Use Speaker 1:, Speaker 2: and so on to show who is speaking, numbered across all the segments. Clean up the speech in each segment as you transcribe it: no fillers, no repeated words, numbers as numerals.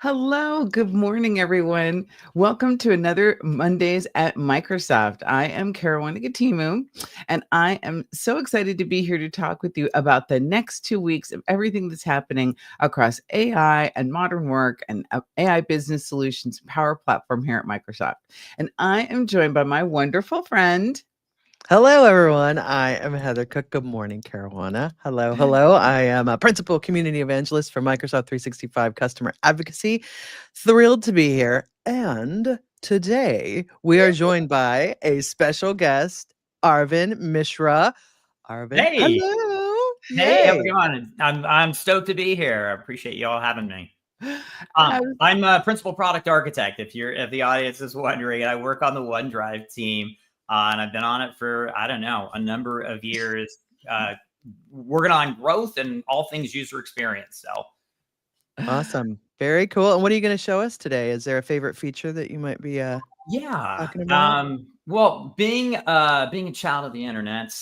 Speaker 1: Hello, good morning, everyone. Welcome to another Mondays at Microsoft. I am Caroline Gatimu, and I am so excited to be here to talk with you about the next 2 weeks of everything that's happening across AI and modern work and AI business solutions power platform here at Microsoft. And I am joined by my wonderful friend.
Speaker 2: Hello, everyone. I am Heather Cook. Good morning, Caruana. Hello, hello. I am a principal community evangelist for Microsoft 365 Customer Advocacy. Thrilled to be here. And today we are joined by a special guest, Arvind Mishra. Arvind,
Speaker 3: Hey,
Speaker 2: hello.
Speaker 3: hey, how's
Speaker 2: Yay.
Speaker 3: it going? I'm stoked to be here. I appreciate you all having me.
Speaker 1: Um,
Speaker 3: I'm a principal product architect. If the audience is wondering, I work on the OneDrive team, and I've been on it for I don't know a number of years, working on growth and all things user experience. So
Speaker 2: Awesome. Very cool. And what are you going to show us today? Is there a favorite feature that you might be
Speaker 3: yeah.
Speaker 2: talking about?
Speaker 3: Well, being a child of the internet,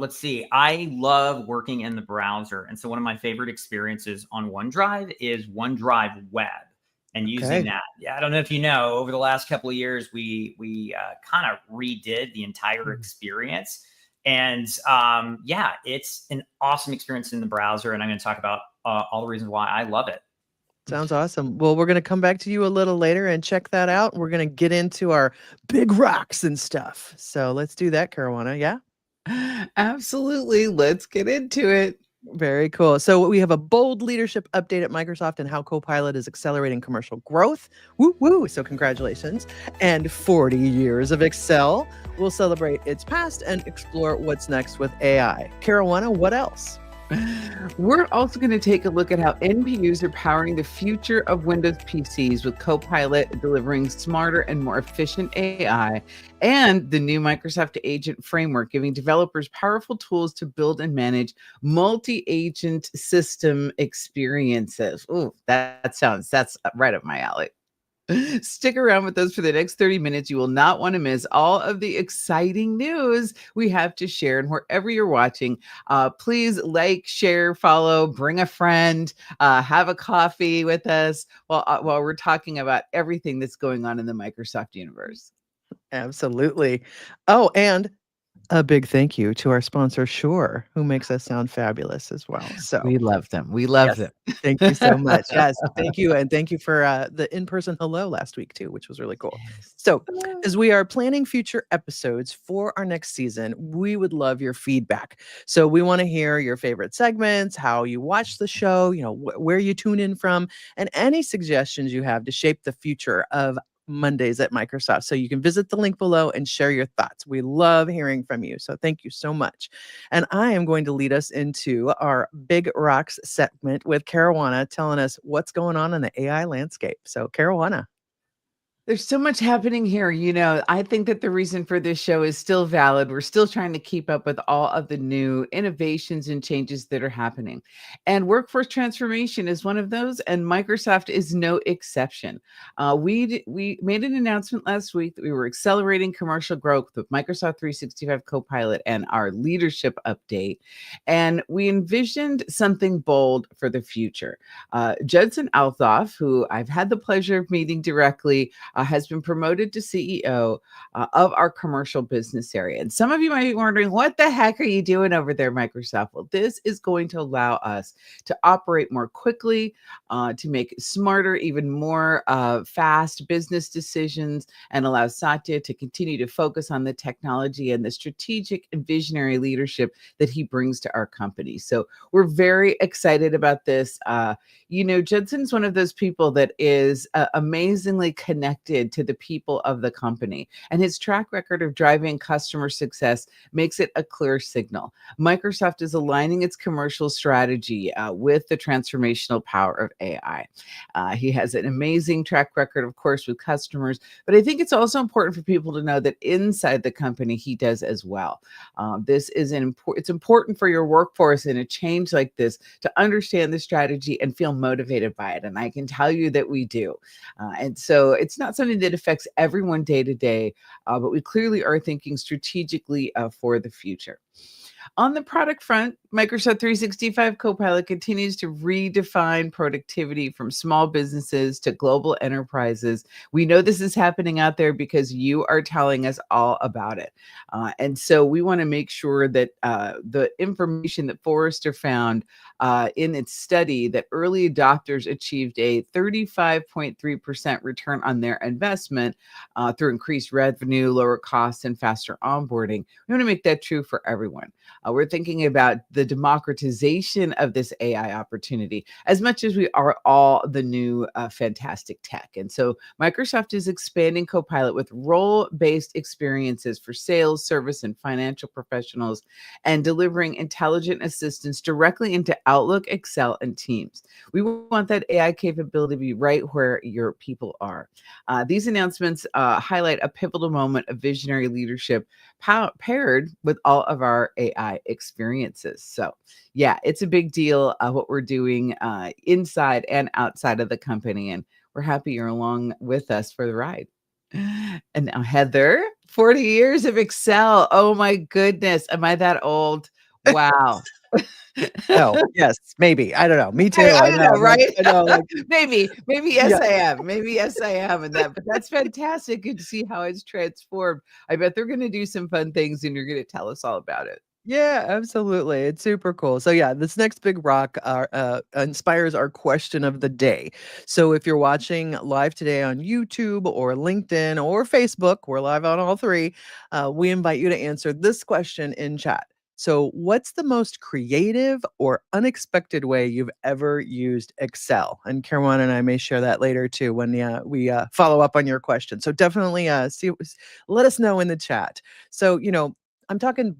Speaker 3: let's see. I love working in the browser, and so one of my favorite experiences on OneDrive is OneDrive Web, and using
Speaker 2: Okay.
Speaker 3: that. Yeah, I don't know if you know, over the last couple of years, we kind of redid the entire experience, and yeah, it's an awesome experience in the browser, and I'm going to talk about all the reasons why I love it.
Speaker 2: Sounds awesome. Well, we're going to come back to you a little later and check that out. We're going to get into our big rocks and stuff. So let's do that, Caruana. Yeah.
Speaker 1: Absolutely. Let's get into it.
Speaker 2: Very cool. So we have a bold leadership update at Microsoft and how Copilot is accelerating commercial growth. Woo woo. So congratulations. And 40 years of Excel. We'll celebrate its past and explore what's next with AI. Caruana, what else?
Speaker 1: We're also going to take a look at how NPUs are powering the future of Windows PCs with Copilot delivering smarter and more efficient AI, and the new Microsoft Agent Framework giving developers powerful tools to build and manage multi-agent system experiences. Oh, that's right up my alley. Stick around with us for the next 30 minutes. You will not want to miss all of the exciting news we have to share. And wherever you're watching, please like, share, follow, bring a friend, have a coffee with us while we're talking about everything that's going on in the Microsoft universe.
Speaker 2: Absolutely. Oh, and a big thank you to our sponsor, Shure, who makes us sound fabulous as well. So,
Speaker 1: We love them. We love
Speaker 2: yes.
Speaker 1: them.
Speaker 2: Thank you so much. Yes, thank you, and thank you for, the in-person hello last week too, which was really cool.
Speaker 1: Yes.
Speaker 2: So, as we are planning future episodes for our next season, we would love your feedback. So, we wanna hear your favorite segments, how you watch the show, where you tune in from, and any suggestions you have to shape the future of Mondays at Microsoft. So, you can visit the link below and share your thoughts. We love hearing from you, so thank you so much. And I am going to lead us into our Big Rocks segment with Caruana telling us what's going on in the AI landscape. So, Caruana.
Speaker 1: There's so much happening here. I think that the reason for this show is still valid. We're still trying to keep up with all of the new innovations and changes that are happening. And workforce transformation is one of those, and Microsoft is no exception. We made an announcement last week that we were accelerating commercial growth with Microsoft 365 Copilot and our leadership update. And we envisioned something bold for the future. Judson Althoff, who I've had the pleasure of meeting directly, has been promoted to CEO of our commercial business area. And some of you might be wondering, what the heck are you doing over there, Microsoft? Well, this is going to allow us to operate more quickly, to make smarter, even more fast business decisions, and allow Satya to continue to focus on the technology and the strategic and visionary leadership that he brings to our company. So we're very excited about this. Judson's one of those people that is amazingly connected to the people of the company, and his track record of driving customer success makes it a clear signal. Microsoft is aligning its commercial strategy with the transformational power of AI. He has an amazing track record, of course, with customers, but I think it's also important for people to know that inside the company, he does as well. This is it's important for your workforce in a change like this to understand the strategy and feel motivated by it. And I can tell you that we do. And so it's not something that affects everyone day to day, but we clearly are thinking strategically for the future. On the product front, Microsoft 365 Copilot continues to redefine productivity from small businesses to global enterprises. We know this is happening out there because you are telling us all about it. And so we want to make sure that the information that Forrester found in its study that early adopters achieved a 35.3% return on their investment through increased revenue, lower costs, and faster onboarding. We want to make that true for everyone. We're thinking about the democratization of this AI opportunity as much as we are all the new fantastic tech. And so Microsoft is expanding Copilot with role-based experiences for sales, service, and financial professionals, and delivering intelligent assistance directly into Outlook, Excel, and Teams. We want that AI capability to be right where your people are. These announcements highlight a pivotal moment of visionary leadership paired with all of our AI experiences. So, yeah, it's a big deal what we're doing inside and outside of the company. And we're happy you're along with us for the ride. And now, Heather, 40 years of Excel. Oh my goodness. Am I that old? Wow.
Speaker 2: No, yes, maybe. I don't know. Me too.
Speaker 1: I
Speaker 2: I
Speaker 1: don't
Speaker 2: know.
Speaker 1: know, right?
Speaker 2: I know. Like,
Speaker 1: maybe yes,
Speaker 2: yeah.
Speaker 1: I am. Maybe yes, I am, and that. But that's fantastic. Good to see how it's transformed. I bet they're going to do some fun things, and you're going to tell us all about it.
Speaker 2: Yeah, absolutely. It's super cool. So yeah, this next big rock inspires our question of the day. So if you're watching live today on YouTube or LinkedIn or Facebook, we're live on all three. We invite you to answer this question in chat. So what's the most creative or unexpected way you've ever used Excel? And Caroline and I may share that later too when we follow up on your question. So definitely let us know in the chat. So, I'm talking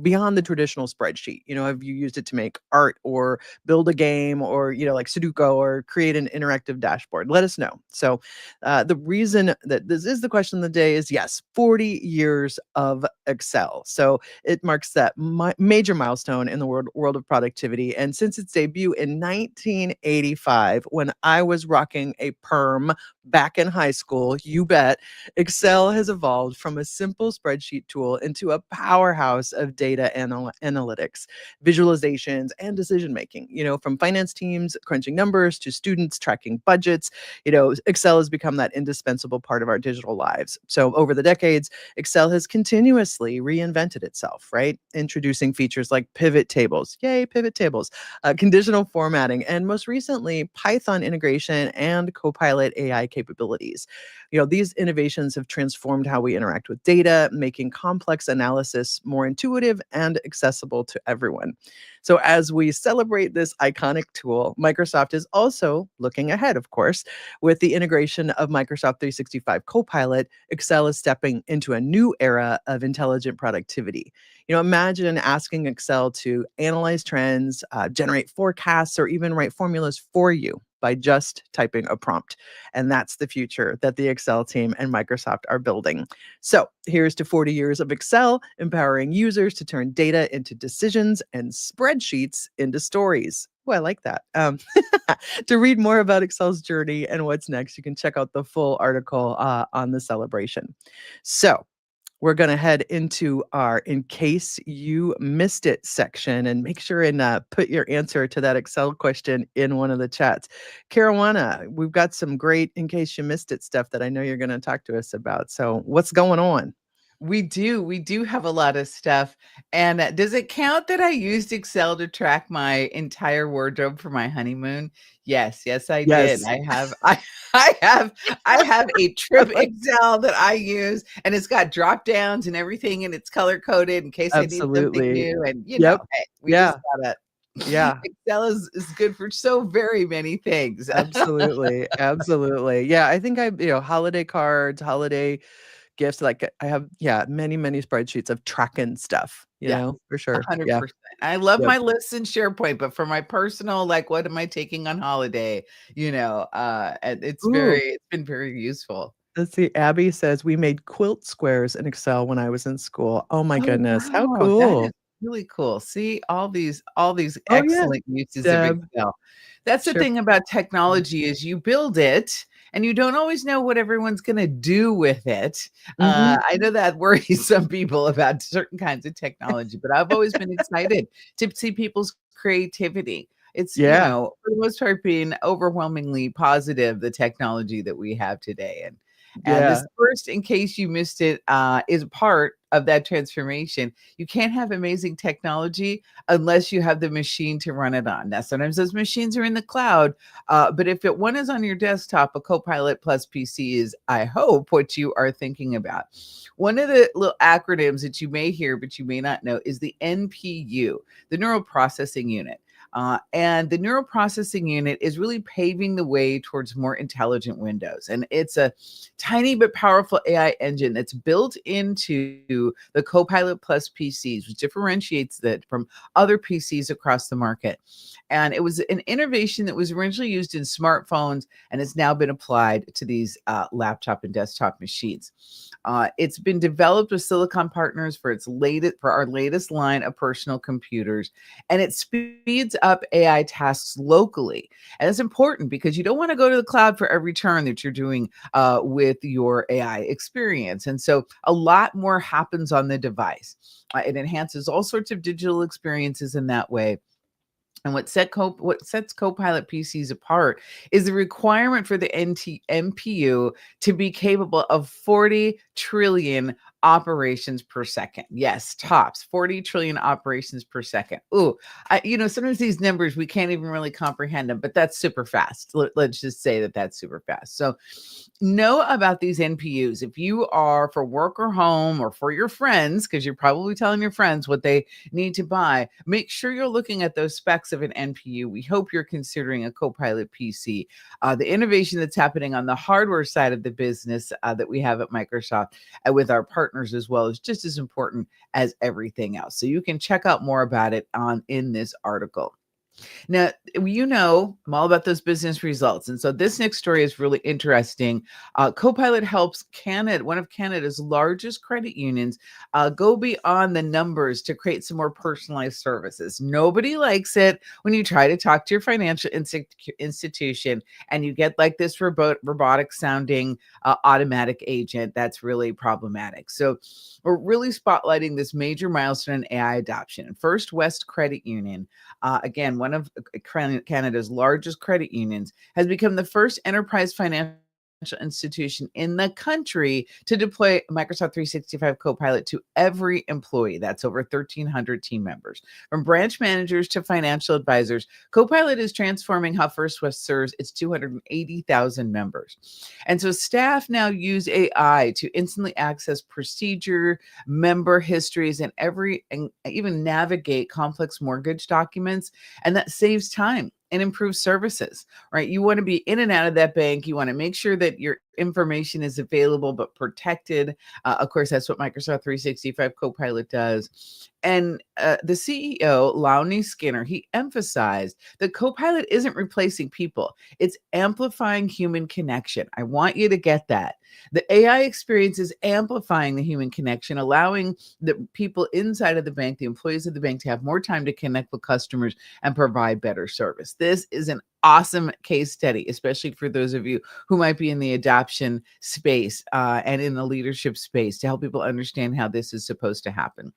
Speaker 2: beyond the traditional spreadsheet. Have you used it to make art or build a game or, like Sudoku or create an interactive dashboard? Let us know. So the reason that this is the question of the day is yes, 40 years of Excel. So it marks that major milestone in the world of productivity. And since its debut in 1985, when I was rocking a perm back in high school, you bet, Excel has evolved from a simple spreadsheet tool into a powerhouse of data analytics, visualizations, and decision making. From finance teams crunching numbers to students tracking budgets, Excel has become that indispensable part of our digital lives. So over the decades, Excel has continuously reinvented itself, right? Introducing features like pivot tables, yay, pivot tables, conditional formatting, and most recently, Python integration and Copilot AI capabilities. These innovations have transformed how we interact with data, making complex analysis more intuitive and accessible to everyone. So as we celebrate this iconic tool, Microsoft is also looking ahead, of course. With the integration of Microsoft 365 Copilot, Excel is stepping into a new era of intelligent productivity. Imagine asking Excel to analyze trends, generate forecasts, or even write formulas for you by just typing a prompt. And that's the future that the Excel team and Microsoft are building. So here's to 40 years of Excel, empowering users to turn data into decisions and spreadsheets into stories. Oh, I like that. To read more about Excel's journey and what's next, you can check out the full article on the celebration. So we're going to head into our In Case You Missed It section and make sure and put your answer to that Excel question in one of the chats. Caruana, we've got some great In Case You Missed It stuff that I know you're going to talk to us about. So what's going on?
Speaker 1: We do have a lot of stuff. And does it count that I used Excel to track my entire wardrobe for my honeymoon? Yes, I did.
Speaker 2: Yes.
Speaker 1: I have a trip Excel that I use, and it's got drop downs and everything, and it's color coded in case I need something
Speaker 2: Absolutely.
Speaker 1: new. And
Speaker 2: Yep.
Speaker 1: hey, we
Speaker 2: Yeah.
Speaker 1: just gotta
Speaker 2: Yeah.
Speaker 1: Excel is good for so very many things.
Speaker 2: Absolutely. Absolutely. Yeah. I think holiday cards, holiday gifts. Like I have, many spreadsheets of tracking stuff,
Speaker 1: Yeah,
Speaker 2: for sure. Yeah.
Speaker 1: 100%. I love
Speaker 2: Yep.
Speaker 1: my lists in SharePoint, but for my personal, like, what am I taking on holiday? And
Speaker 2: Ooh,
Speaker 1: it's been very useful.
Speaker 2: let's see. Abby says we made quilt squares in Excel when I was in school. Oh my
Speaker 1: Oh,
Speaker 2: goodness. How
Speaker 1: wow, that is
Speaker 2: cool.
Speaker 1: really cool. See all these
Speaker 2: Oh yeah.
Speaker 1: excellent uses of
Speaker 2: Deb.
Speaker 1: Excel. That's the
Speaker 2: Sure.
Speaker 1: thing about technology is you build it and you don't always know what everyone's going to do with it.
Speaker 2: Mhm.
Speaker 1: I know that worries some people about certain kinds of technology, but I've always been excited to see people's creativity. It's,
Speaker 2: Yeah.
Speaker 1: for the most part, being overwhelmingly positive, the technology that we have today. And
Speaker 2: Yeah.
Speaker 1: this first, in case you missed it, is part of that transformation. You can't have amazing technology unless you have the machine to run it on. Now, sometimes those machines are in the cloud, but if one is on your desktop, a Copilot plus PC is, I hope, what you are thinking about. One of the little acronyms that you may hear, but you may not know, is the NPU, the neural processing unit. And the neural processing unit is really paving the way towards more intelligent Windows. And it's a tiny but powerful AI engine that's built into the Copilot Plus PCs, which differentiates that from other PCs across the market. And it was an innovation that was originally used in smartphones and has now been applied to these laptop and desktop machines. It's been developed with Silicon Partners for our latest line of personal computers, and it speeds up AI tasks locally. And it's important because you don't want to go to the cloud for every turn that you're doing with your AI experience. And so a lot more happens on the device. It enhances all sorts of digital experiences in that way. And what sets Copilot PCs apart is the requirement for the NPU to be capable of 40 trillion operations per second. Yes, tops 40 trillion operations per second. Ooh, sometimes these numbers we can't even really comprehend them, but that's super fast. Let's just say that that's super fast. So, know about these NPUs. If you are for work or home or for your friends, because you're probably telling your friends what they need to buy, make sure you're looking at those specs of an NPU. We hope you're considering a Copilot PC. The innovation that's happening on the hardware side of the business that we have at Microsoft with our partners as well is just as important as everything else. So you can check out more about it in this article. Now, I'm all about those business results. And so this next story is really interesting. Copilot helps one of Canada's largest credit unions, go beyond the numbers to create some more personalized services. Nobody likes it when you try to talk to your financial institution and you get like this robotic sounding automatic agent. That's really problematic. So we're really spotlighting this major milestone in AI adoption. First West Credit Union, again, one of Canada's largest credit unions, has become the first enterprise financial institution in the country to deploy Microsoft 365 Copilot to every employee. That's over 1,300 team members. From branch managers to financial advisors, Copilot is transforming how First West serves its 280,000 members. And so staff now use AI to instantly access procedure, member histories, and even navigate complex mortgage documents. And that saves time and improve services, right? You want to be in and out of that bank. You want to make sure that your information is available but protected. Of course, that's what Microsoft 365 Copilot does. And the CEO, Lowney Skinner, he emphasized that Copilot isn't replacing people. It's amplifying human connection. I want you to get that. The AI experience is amplifying the human connection, allowing the people inside of the bank, the employees of the bank, to have more time to connect with customers and provide better service. This is an awesome case study, especially for those of you who might be in the adoption space and in the leadership space, to help people understand how this is supposed to happen.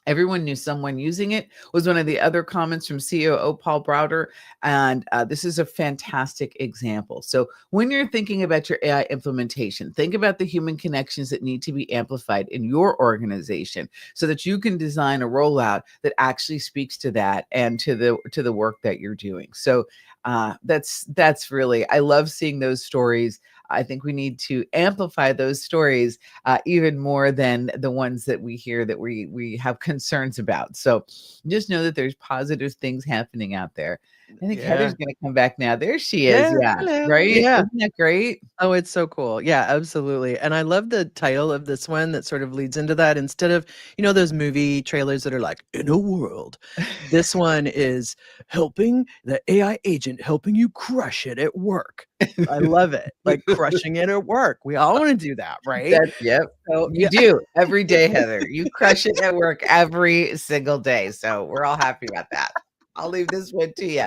Speaker 1: Everyone knew someone using it was one of the other comments from COO Paul Browder. And this is a fantastic example. So when you're thinking about your AI implementation, think about the human connections that need to be amplified in your organization so that you can design a rollout that actually speaks to that and to the work that you're doing. So that's really, I love seeing those stories. I think we need to amplify those stories even more than the ones that we hear that we have concerns about. So just know that there's positive things happening out there. I think
Speaker 2: Yeah.
Speaker 1: Heather's going to come back now. There she is.
Speaker 2: Yeah.
Speaker 1: Yeah.
Speaker 2: Hello.
Speaker 1: Right.
Speaker 2: Yeah.
Speaker 1: Isn't that great?
Speaker 2: Oh, it's so cool. Yeah, absolutely. And I love the title of this one that sort of leads into that. Instead of, those movie trailers that are like, in a world, this one is helping the AI agent, helping you crush it at work. I love it. Like crushing it at work. We all want to do that, right?
Speaker 1: Yep.
Speaker 2: So,
Speaker 1: You
Speaker 2: yeah.
Speaker 1: do every day, Heather. You crush it at work every single day. So we're all happy about that. I'll leave this one to you.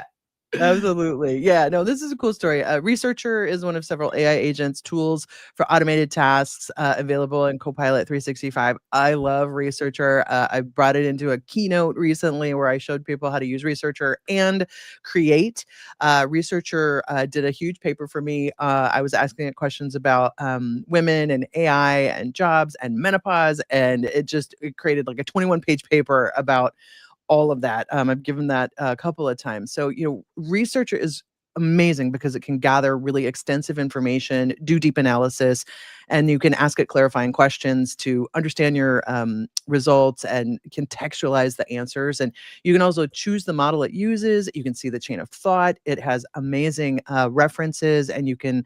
Speaker 2: Absolutely. Yeah, no, this is a cool story. Researcher is one of several AI agents tools for automated tasks available in Copilot 365. I love Researcher. I brought it into a keynote recently where I showed people how to use Researcher and create. Researcher did a huge paper for me. I was asking it questions about women and AI and jobs and menopause, and it created like a 21-page paper about all of that. I've given that a couple of times. So, Researcher is amazing because it can gather really extensive information, do deep analysis, and you can ask it clarifying questions to understand your results and contextualize the answers. And you can also choose the model it uses. You can see the chain of thought. It has amazing references, and you can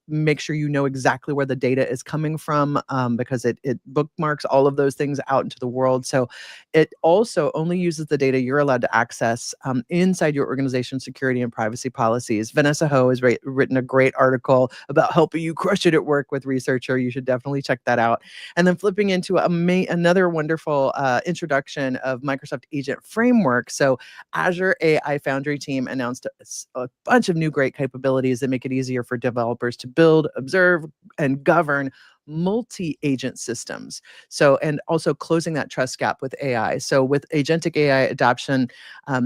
Speaker 2: make sure you know exactly where the data is coming from because it bookmarks all of those things out into the world. So it also only uses the data you're allowed to access inside your organization's security and privacy policies. Vanessa Ho has written a great article about helping you crush it at work with Researcher. You should definitely check that out. And then flipping into another wonderful introduction of Microsoft Agent Framework. So Azure AI Foundry team announced a bunch of new great capabilities that make it easier for developers to build, observe, and govern multi-agent systems. So, and also closing that trust gap with AI. So with agentic AI adoption,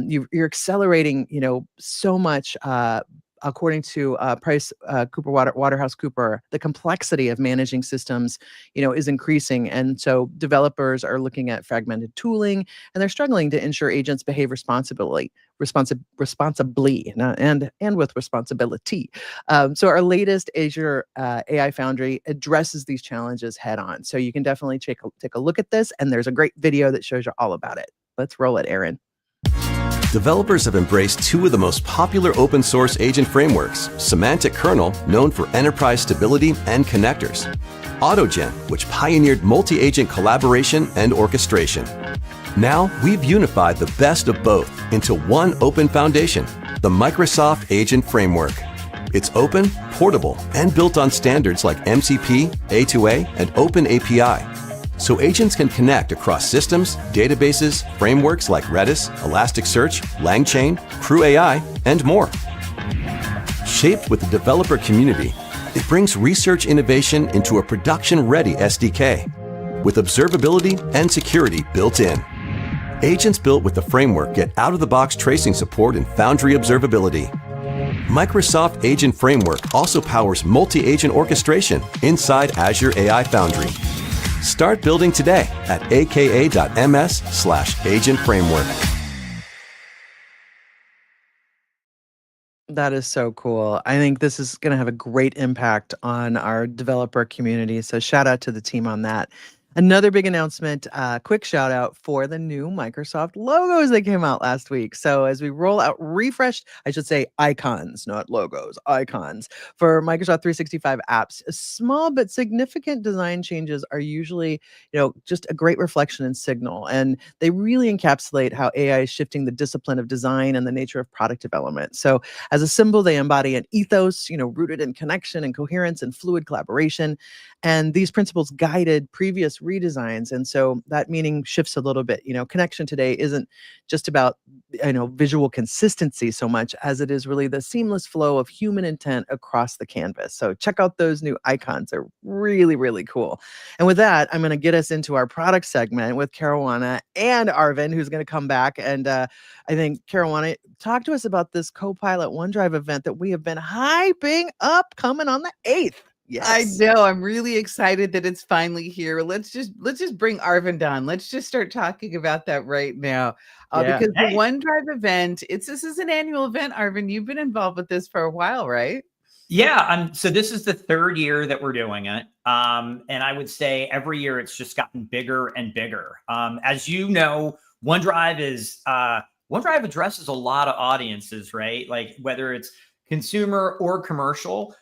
Speaker 2: you're accelerating, so much, according to Waterhouse Cooper, the complexity of managing systems, is increasing. And so developers are looking at fragmented tooling, and they're struggling to ensure agents behave responsibly, and with responsibility. So our latest Azure AI Foundry addresses these challenges head on. So you can definitely take a look at this, and there's a great video that shows you all about it. Let's roll it, Aaron.
Speaker 4: Developers have embraced two of the most popular open source agent frameworks, Semantic Kernel, known for enterprise stability and connectors, AutoGen, which pioneered multi-agent collaboration and orchestration. Now, we've unified the best of both into one open foundation, the Microsoft Agent Framework. It's open, portable, and built on standards like MCP, A2A, and OpenAPI. So agents can connect across systems, databases, frameworks like Redis, Elasticsearch, LangChain, Crew AI, and more. Shaped with the developer community, it brings research innovation into a production-ready SDK with observability and security built in. Agents built with the framework get out-of-the-box tracing support and Foundry observability. Microsoft Agent Framework also powers multi-agent orchestration inside Azure AI Foundry. Start building today at aka.ms/agent framework.
Speaker 2: That is so cool. I think this is going to have a great impact on our developer community. So shout out to the team on that. Another big announcement, quick shout out for the new Microsoft logos that came out last week. So as we roll out refreshed, I should say icons, not logos, icons for Microsoft 365 apps. Small but significant design changes are usually, just a great reflection and signal. And they really encapsulate how AI is shifting the discipline of design and the nature of product development. So as a symbol, they embody an ethos, rooted in connection and coherence and fluid collaboration. And these principles guided previous redesigns. And so that meaning shifts a little bit. Connection today isn't just about, visual consistency so much as it is really the seamless flow of human intent across the canvas. So check out those new icons. They're really, really cool. And with that, I'm going to get us into our product segment with Caruana and Arvind, who's going to come back. And I think, Caruana, talk to us about this Copilot OneDrive event that we have been hyping up coming on the 8th. Yes.
Speaker 1: I know. I'm really excited that it's finally here. Let's just bring Arvind on. Let's just start talking about that right now. Because the OneDrive event, this is an annual event, Arvind. You've been involved with this for a while, right?
Speaker 3: Yeah. So this is the third year that we're doing it. And I would say every year it's just gotten bigger and bigger. As you know, OneDrive addresses a lot of audiences, right? Like whether it's consumer or commercial.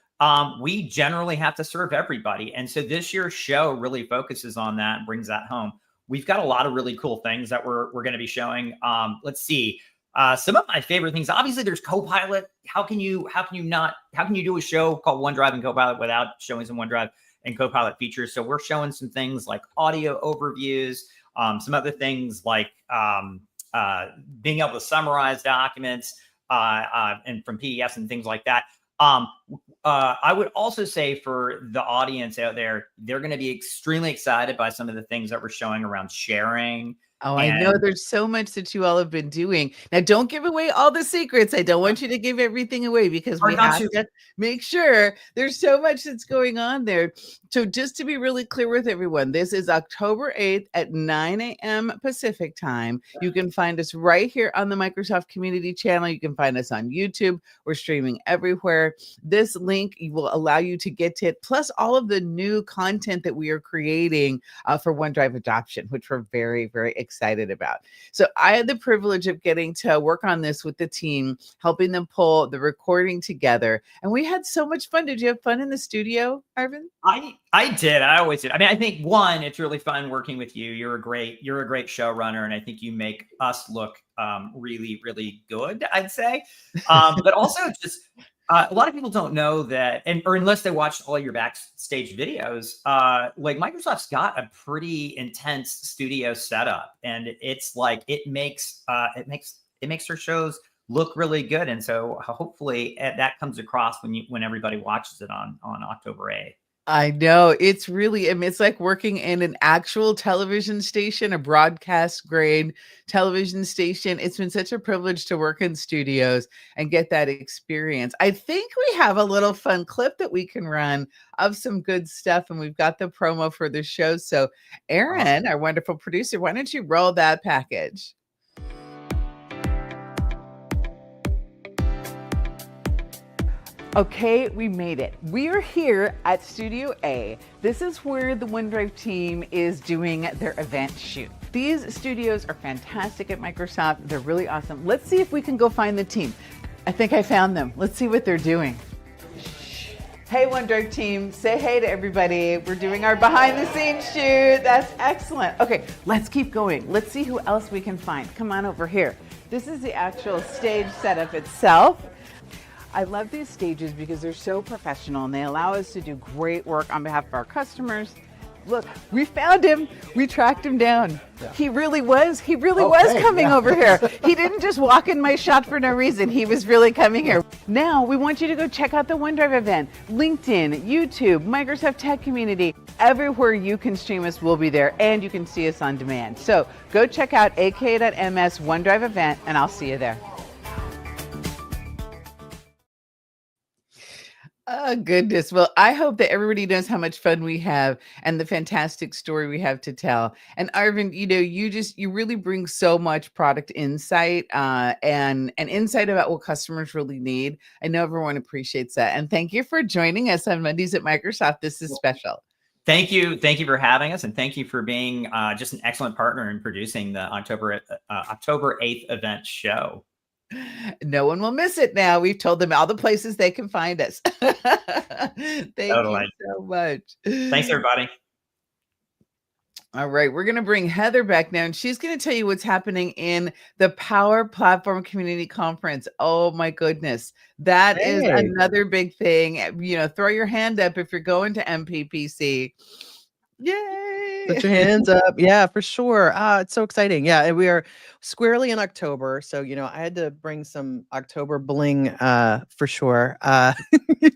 Speaker 3: We generally have to serve everybody. And so this year's show really focuses on that and brings that home. We've got a lot of really cool things that we're going to be showing. Let's see. Some of my favorite things, obviously there's Copilot. How can you do a show called OneDrive and Copilot without showing some OneDrive and Copilot features? So we're showing some things like audio overviews, some other things like being able to summarize documents, and from PDFs and things like that. I would also say for the audience out there, they're going to be extremely excited by some of the things that we're showing around sharing.
Speaker 1: Oh, I know there's so much that you all have been doing. Now, don't give away all the secrets. I don't want you to give everything away because we have to make sure there's so much that's going on there. So just to be really clear with everyone, this is October 8th at 9 a.m. Pacific time. You can find us right here on the Microsoft Community Channel. You can find us on YouTube. We're streaming everywhere. This link will allow you to get to it, plus all of the new content that we are creating for OneDrive adoption, which we're very, very excited about. So I had the privilege of getting to work on this with the team, helping them pull the recording together. And we had so much fun. Did you have fun in the studio, Arvind?
Speaker 3: I did. I always did. I mean, I think one, it's really fun working with you. You're a great showrunner, and I think you make us look really, really good, I'd say. But also just a lot of people don't know that, or unless they watched all your backstage videos, like Microsoft's got a pretty intense studio setup, and it's like it makes their shows look really good. And so hopefully that comes across when everybody watches it on October 8th.
Speaker 1: I know it's really, I mean, it's like working in an actual television station, a broadcast grade television station. It's been such a privilege to work in studios and get that experience. I think we have a little fun clip that we can run of some good stuff, and we've got the promo for the show. So Aaron, our wonderful producer, why don't you roll that package? Okay, we made it. We are here at Studio A. This is where the OneDrive team is doing their event shoot. These studios are fantastic at Microsoft. They're really awesome. Let's see if we can go find the team. I think I found them. Let's see what they're doing. Hey, OneDrive team, say hey to everybody. We're doing our behind the scenes shoot. That's excellent. Okay, let's keep going. Let's see who else we can find. Come on over here. This is the actual stage setup itself. I love these stages because they're so professional and they allow us to do great work on behalf of our customers. Look, we found him. We tracked him down. Yeah. He really was coming over here. He didn't just walk in my shot for no reason. He was really coming here. Now we want you to go check out the OneDrive event. LinkedIn, YouTube, Microsoft Tech Community, everywhere you can stream us, we'll be there, and you can see us on demand. So go check out aka.ms OneDrive event, and I'll see you there. Oh, goodness. Well, I hope that everybody knows how much fun we have and the fantastic story we have to tell. And Arvind, you really bring so much product insight and insight about what customers really need. I know everyone appreciates that. And thank you for joining us on Mondays at Microsoft. This is special.
Speaker 3: Thank you. Thank you for having us. And thank you for being just an excellent partner in producing the October 8th event show.
Speaker 1: No one will miss it now. We've told them all the places they can find us. Thank you so much.
Speaker 3: Thanks, everybody.
Speaker 1: All right, we're going to bring Heather back now, and she's going to tell you what's happening in the Power Platform Community Conference. Oh, my goodness. That is another big thing. Throw your hand up if you're going to MPPC. Yay!
Speaker 2: Put your hands up. Yeah, for sure. It's so exciting. Yeah, we are squarely in October. So, I had to bring some October bling for sure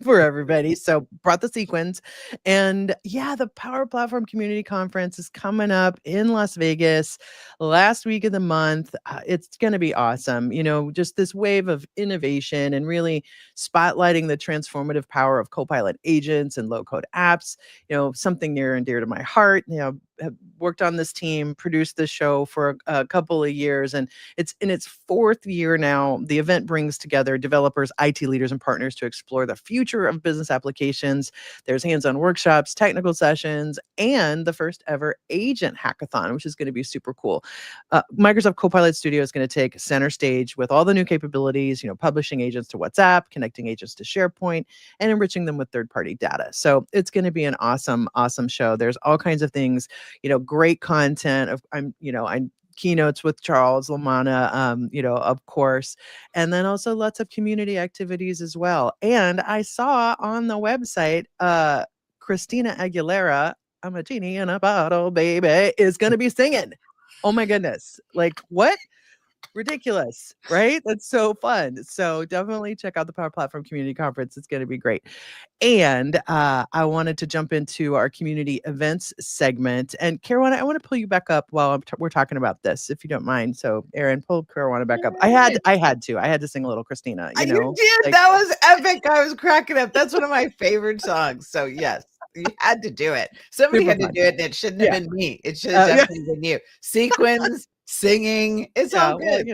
Speaker 2: for everybody. So brought the sequins. And yeah, the Power Platform Community Conference is coming up in Las Vegas last week of the month. It's going to be awesome. Just this wave of innovation and really spotlighting the transformative power of Copilot agents and low-code apps, something near and dear to my heart. Have worked on this team, produced this show for a couple of years, and it's in its fourth year now. The event brings together developers, IT leaders, and partners to explore the future of business applications. There's hands-on workshops, technical sessions, and the first ever agent hackathon, which is going to be super cool. Microsoft Copilot Studio is going to take center stage with all the new capabilities, publishing agents to WhatsApp, connecting agents to SharePoint, and enriching them with third-party data. So it's going to be an awesome, awesome show. There's all kinds of things, great content. I'm keynotes with Charles Lamanna, of course, and then also lots of community activities as well. And I saw on the website, Christina Aguilera, I'm a genie in a bottle, baby, is going to be singing. Oh my goodness. Like what? ridiculous, right? That's so fun. So definitely check out the Power Platform Community Conference. It's going to be great. And I wanted to jump into our community events segment. And Caroline, I want to pull you back up while we're talking about this, if you don't mind. So, Erin, pull Caroline back up. I had to sing a little Christina. You know,
Speaker 1: did.
Speaker 2: like,
Speaker 1: That was epic. I was cracking up. That's one of my favorite songs. So yes, you had to do it. Somebody
Speaker 2: super
Speaker 1: had to
Speaker 2: fun.
Speaker 1: do it, and it shouldn't have
Speaker 2: Yeah.
Speaker 1: been me. It should have
Speaker 2: Yeah.
Speaker 1: definitely been you. Sequins, singing, it's all
Speaker 2: Well,
Speaker 1: good.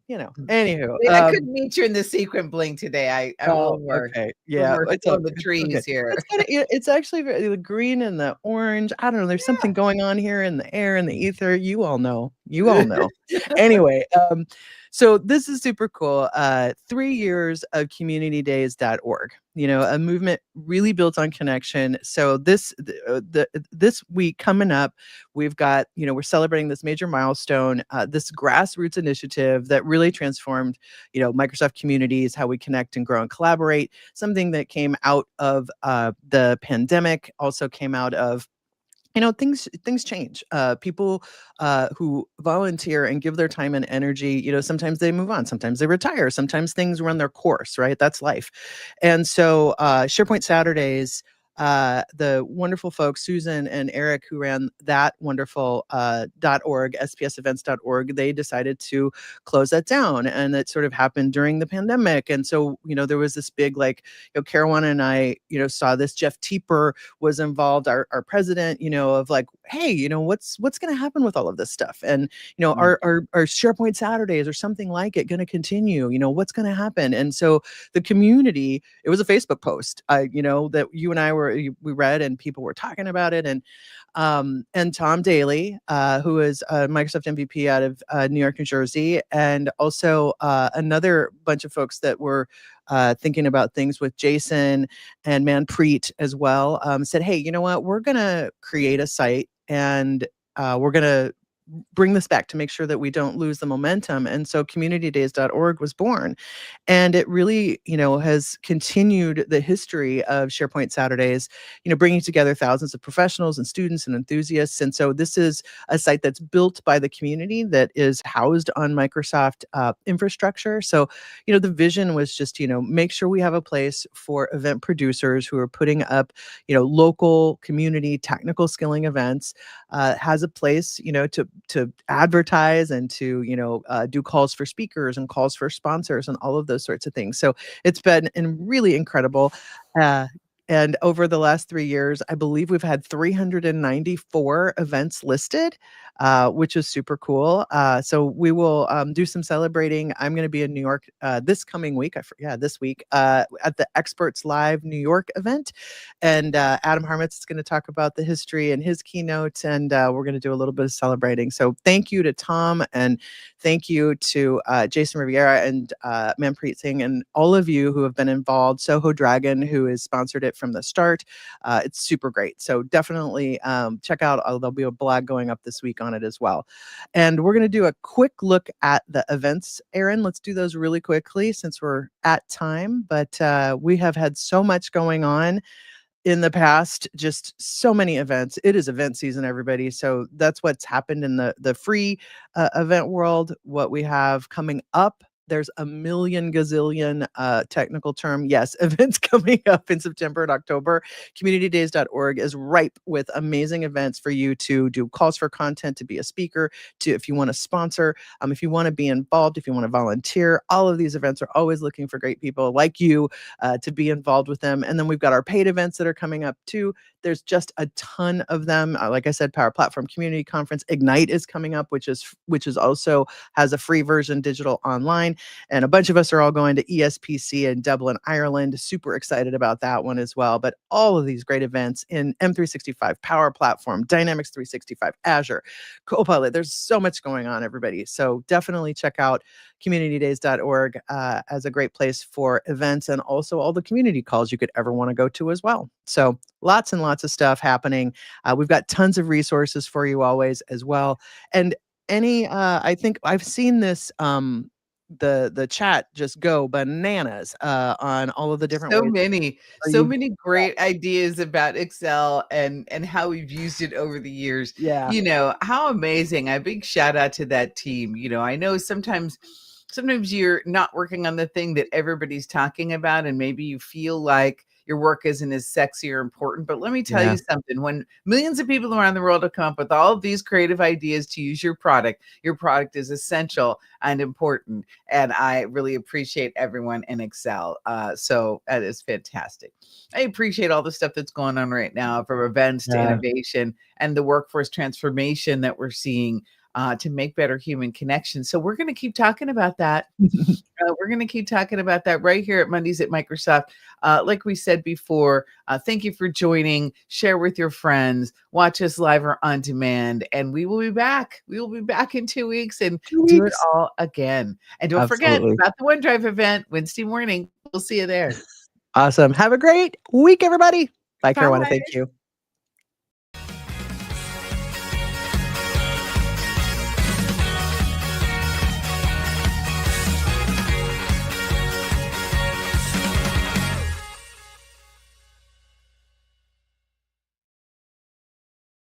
Speaker 2: Anywho,
Speaker 1: I couldn't meet you in the sequin bling today. I'm a little more,
Speaker 2: okay,
Speaker 1: little
Speaker 2: yeah,
Speaker 1: more
Speaker 2: it's
Speaker 1: still
Speaker 2: all
Speaker 1: in the
Speaker 2: it's all
Speaker 1: trees
Speaker 2: good.
Speaker 1: here.
Speaker 2: It's kinda it's actually the green and the orange. I don't know. There's something going on here in the air and the ether. You all know. You all know. Anyway, so this is super cool. 3 years of communitydays.org. You know, a movement really built on connection. So this week coming up, we've got, you know, we're celebrating this major milestone, this grassroots initiative that really transformed, you know, Microsoft communities, how we connect and grow and collaborate. Something that came out of the pandemic, also came out of, you know, things change. People who volunteer and give their time and energy, you know, sometimes they move on, sometimes they retire, sometimes things run their course, right? That's life. And so SharePoint Saturdays, the wonderful folks, Susan and Eric, who ran that wonderful .org, spsevents.org, they decided to close that down. And it sort of happened during the pandemic. And so, you know, there was this big, like, you know, Caroline and I, you know, saw this. Jeff Teeper was involved, our president, you know, of like, hey, you know, what's going to happen with all of this stuff? And, you know, our SharePoint Saturdays or something like it going to continue? You know, what's going to happen? And so the community, it was a Facebook post, you know, that you and I we read, and people were talking about it. And Tom Daly, who is a Microsoft MVP out of New York, New Jersey, and also another bunch of folks that were thinking about things with Jason and Manpreet as well, said, hey, you know what, we're going to create a site, and we're going to bring this back to make sure that we don't lose the momentum. And so communitydays.org was born. And it really, you know, has continued the history of SharePoint Saturdays, you know, bringing together thousands of professionals and students and enthusiasts. And so this is a site that's built by the community, that is housed on Microsoft infrastructure. So, you know, the vision was just, you know, make sure we have a place for event producers who are putting up, you know, local community technical skilling events, has a place, you know, to advertise and to, you know, do calls for speakers and calls for sponsors and all of those sorts of things. So it's been really incredible. And over the last 3 years, I believe we've had 394 events listed, which is super cool. So we will do some celebrating. I'm going to be in New York this coming week. This week at the Experts Live New York event. And Adam Harmitz is going to talk about the history and his keynote. And we're going to do a little bit of celebrating. So thank you to Tom, and thank you to Jason Riviera and Manpreet Singh, and all of you who have been involved. Soho Dragon, who has sponsored it from the start. It's super great. So definitely check out, there'll be a blog going up this week on it as well. And we're going to do a quick look at the events. Erin, let's do those really quickly since we're at time. But we have had so much going on in the past, just so many events. It is event season, everybody. So that's what's happened in the free event world. What we have coming up, there's a million gazillion technical term, yes, events coming up in September and October. Communitydays.org is ripe with amazing events for you to do calls for content, to be a speaker, to, if you want to sponsor, if you want to be involved, if you want to volunteer. All of these events are always looking for great people like you to be involved with them. And then we've got our paid events that are coming up too. There's just a ton of them. Like I said, Power Platform Community Conference Ignite is coming up, which is also has a free version digital online. And a bunch of us are all going to ESPC in Dublin, Ireland. Super excited about that one as well. But all of these great events in M365, Power Platform, Dynamics 365, Azure, Copilot. There's so much going on, everybody. So definitely check out communitydays.org as a great place for events, and also all the community calls you could ever want to go to as well. So lots and lots of stuff happening. We've got tons of resources for you always as well. And I think I've seen this the chat just go bananas on all of the different
Speaker 1: So
Speaker 2: ways.
Speaker 1: many,
Speaker 2: Are
Speaker 1: so
Speaker 2: you-
Speaker 1: many great ideas about Excel and how we've used it over the years.
Speaker 2: Yeah.
Speaker 1: You know, how amazing. A big shout out to that team. You know, I know sometimes you're not working on the thing that everybody's talking about, and maybe you feel like your work isn't as sexy or important. But let me tell
Speaker 2: Yeah.
Speaker 1: you something. When millions of people around the world have come up with all of these creative ideas to use your product is essential and important. And I really appreciate everyone in Excel. So that is fantastic. I appreciate all the stuff that's going on right now, from events to
Speaker 2: Yeah.
Speaker 1: innovation and the workforce transformation that we're seeing to make better human connections. So we're going to keep talking about that. We're going to keep talking about that right here at Mondays at Microsoft. Like we said before, thank you for joining. Share with your friends. Watch us live or on demand. And we will be back. We will be back in 2 weeks and
Speaker 2: 2
Speaker 1: do it
Speaker 2: weeks.
Speaker 1: all again. And don't forget
Speaker 2: Absolutely.
Speaker 1: about the OneDrive event Wednesday morning. We'll see you there.
Speaker 2: Awesome. Have a great week, everybody. Bye, Caroline.
Speaker 1: Bye.
Speaker 2: Thank you.